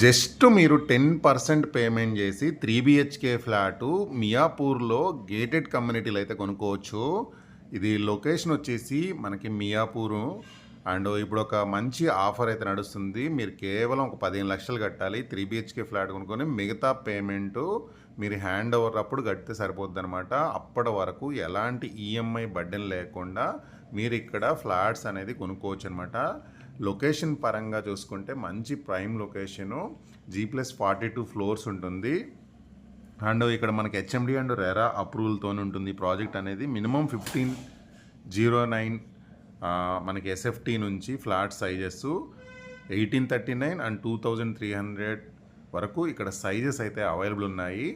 Just మీరు 10% payment చేసి 3 BHK flat మియాపూర్‌లో gated కమ్యూనిటీలో అయితే కొనుక్కోవచ్చు. ఇది లొకేషన్ వచ్చేసి మనకి మియాపూరు. అండ్ ఇప్పుడు ఒక మంచి ఆఫర్ అయితే నడుస్తుంది. మీరు కేవలం ఒక 15,00,000 కట్టాలి. 3 బిహెచ్కే ఫ్లాట్ కొనుక్కొని మిగతా పేమెంటు మీరు హ్యాండ్ ఓవర్ అప్పుడు కడితే సరిపోద్దనమాట. అప్పటి వరకు ఎలాంటి ఈఎంఐ బర్డెన్ లేకుండా మీరు ఇక్కడ ఫ్లాట్స్ అనేది కొనుక్కోవచ్చు అనమాట. లొకేషన్ పరంగా చూసుకుంటే మంచి ప్రైమ్ లొకేషను, G+42 ఫ్లోర్స్ ఉంటుంది. అండ్ ఇక్కడ మనకి హెచ్ఎండి అండ్ రెరా అప్రూవల్తో ఉంటుంది ఈ ప్రాజెక్ట్ అనేది. మినిమం 1509 మనకి ఎస్ఎఫ్టీ నుంచి ఫ్లాట్ సైజెస్ 1839 అండ్ 2300 వరకు ఇక్కడ సైజెస్ అయితే అవైలబుల్ ఉన్నాయి.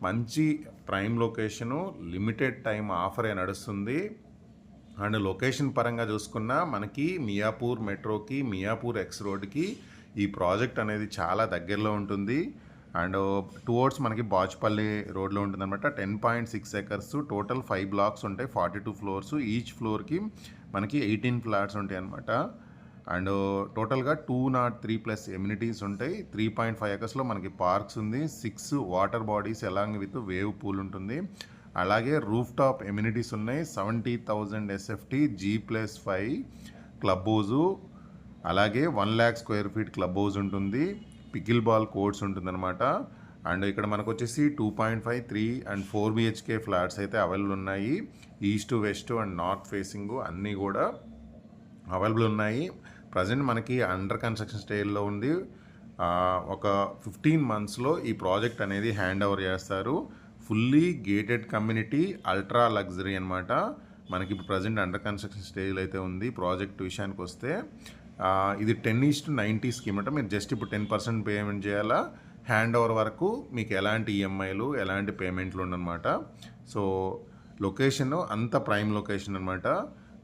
మంచి ప్రైమ్ లొకేషను, లిమిటెడ్ టైం ఆఫరే నడుస్తుంది. అండ్ లొకేషన్ పరంగా చూసుకున్నా మనకి మియాపూర్ మెట్రోకి, మియాపూర్ ఎక్స్ రోడ్కి ఈ ప్రాజెక్ట్ అనేది చాలా దగ్గరలో ఉంటుంది. అండ్ టువర్డ్స్ మనకి బాచ్పల్లి రోడ్లో ఉంటుంది అనమాట. 10.6 ఎకర్స్, టోటల్ 5 బ్లాక్స్ ఉంటాయి, 42 ఫ్లోర్స్. ఈచ్ ఫ్లోర్కి మనకి 18 ఫ్లాట్స్ ఉంటాయి అనమాట. అండ్ టోటల్గా 203+ ఎమ్యూనిటీస్ ఉంటాయి. 3.5 ఎకర్స్లో మనకి పార్క్స్ ఉంది, 6 water bodies along with wave pool ఉంటుంది. అలాగే రూఫ్ టాప్ ఎమ్యూనిటీస్ ఉన్నాయి. 70,000 ఎస్ఎఫ్టీ, G+5 క్లబ్ హౌజు, అలాగే 1,00,000 స్క్వేర్ ఫీట్ క్లబ్ హౌజ్ ఉంటుంది. పికిల్ బాల్ కోర్ట్స్ ఉంటుందన్నమాట. అండ్ ఇక్కడ మనకు వచ్చేసి 2.5, 3 అండ్ 4 బిహెచ్కే ఫ్లాట్స్ అయితే అవైలబుల్ ఉన్నాయి. East, west and north facing అన్నీ కూడా అవైలబుల్ ఉన్నాయి. ప్రజెంట్ మనకి అండర్ కన్స్ట్రక్షన్ స్టేజ్లో ఉంది. ఒక 15 మంత్స్లో ఈ ప్రాజెక్ట్ అనేది హ్యాండ్ ఓవర్ చేస్తారు. Fully gated community, ultra luxury అనమాట. మనకి ఇప్పుడు ప్రజెంట్ అండర్ కన్స్ట్రక్షన్ స్టేజ్లో అయితే ఉంది. ప్రాజెక్ట్ విషయానికి వస్తే ఇది 10:90 స్కీమ్ అంటే మీరు జస్ట్ ఇప్పుడు 10% పేమెంట్ చేయాలా. హ్యాండ్ ఓవర్ వరకు మీకు ఎలాంటి ఈఎంఐలు, ఎలాంటి పేమెంట్లు ఉండనమాట. సో లొకేషన్ అంత ప్రైమ్ లొకేషన్ అనమాట.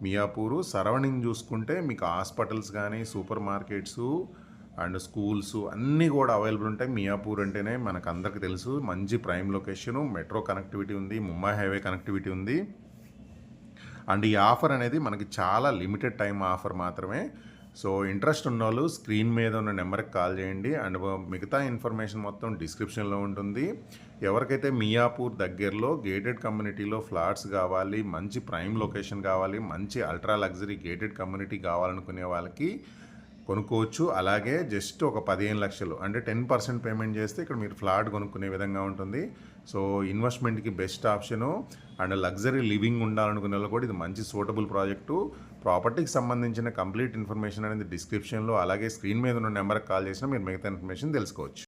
మియాపూరు సరౌండింగ్ చూసుకుంటే మీకు హాస్పిటల్స్ కానీ, సూపర్ మార్కెట్స్ అండ్ స్కూల్స్ అన్నీ కూడా అవైలబుల్ ఉంటాయి. మియాపూర్ అంటేనే మనకు అందరికీ తెలుసు మంచి ప్రైమ్ లొకేషను, మెట్రో కనెక్టివిటీ ఉంది, ముంబై హైవే కనెక్టివిటీ ఉంది. అండ్ ఈ ఆఫర్ అనేది మనకి చాలా లిమిటెడ్ టైం ఆఫర్ మాత్రమే. సో ఇంట్రెస్ట్ ఉన్న వాళ్ళు స్క్రీన్ మీద ఉన్న నెంబర్కి కాల్ చేయండి. అండ్ మిగతా ఇన్ఫర్మేషన్ మొత్తం డిస్క్రిప్షన్లో ఉంటుంది. ఎవరికైతే మియాపూర్ దగ్గరలో గేటెడ్ కమ్యూనిటీలో ఫ్లాట్స్ కావాలి, మంచి ప్రైమ్ లొకేషన్ కావాలి, మంచి అల్ట్రా లగ్జరీ గేటెడ్ కమ్యూనిటీ కావాలనుకునే వాళ్ళకి కొనుక్కోవచ్చు. అలాగే జస్ట్ ఒక 15,00,000 అంటే 10% పేమెంట్ చేస్తే ఇక్కడ మీరు ఫ్లాట్ కొనుక్కునే విధంగా ఉంటుంది. సో ఇన్వెస్ట్మెంట్కి best option. And luxury living ఉండాలనుకునే వాళ్ళు కూడా ఇది మంచి సూటబుల్ ప్రాజెక్టు. ప్రాపర్టీకి సంబంధించిన కంప్లీట్ ఇన్ఫర్మేషన్ అనేది డిస్క్రిప్షన్లో, అలాగే స్క్రీన్ మీద ఉన్న నెంబర్కి కాల్ చేసినా మీరు మిగతా ఇన్ఫర్మేషన్ తెలుసుకోవచ్చు.